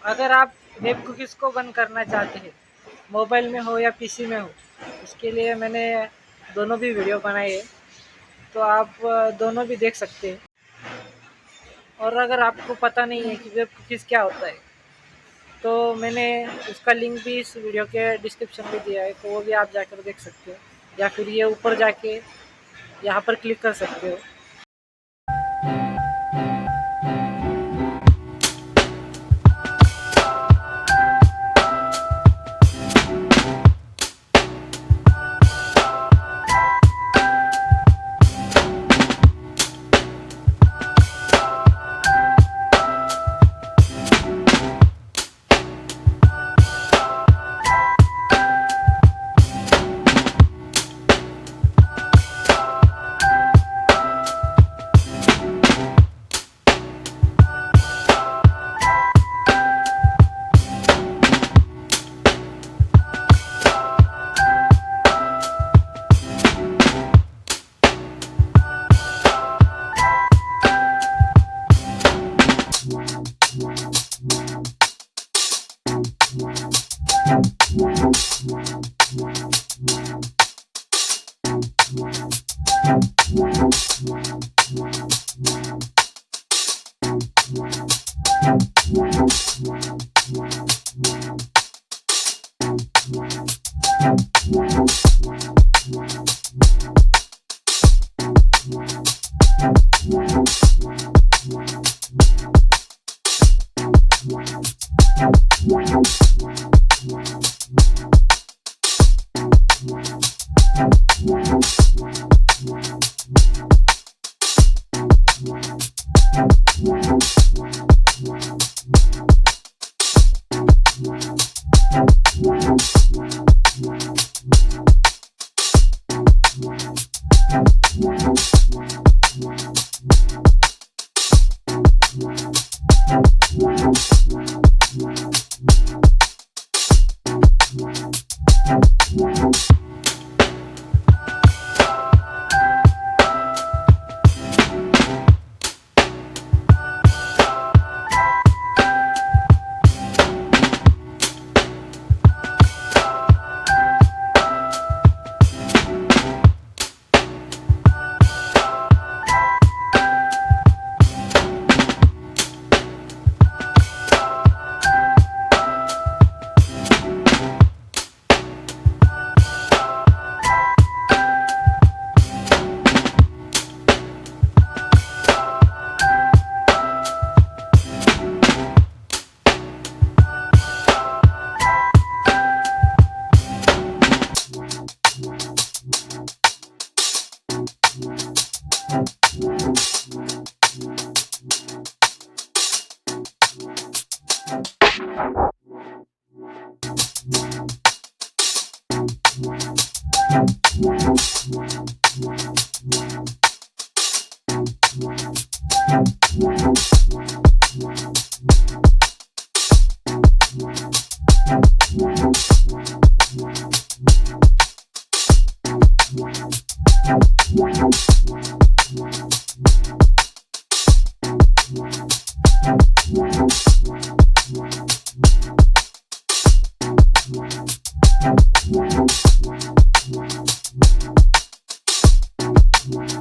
अगर आप web cookies को बंद करना चाहते हैं, मोबाइल में हो या पीसी में हो, इसके लिए मैंने दोनों भी वीडियो बनाई है, तो आप दोनों भी देख सकते हैं। और अगर आपको पता नहीं है कि वेब कुकीज़ क्या होता है, तो मैंने उसका लिंक भी इस वीडियो के डिस्क्रिप्शन में दिया है, तो वो भी आप जाकर देख सकते हो, या फिर ये ऊपर जाके यहाँ पर क्लिक कर सकते हो।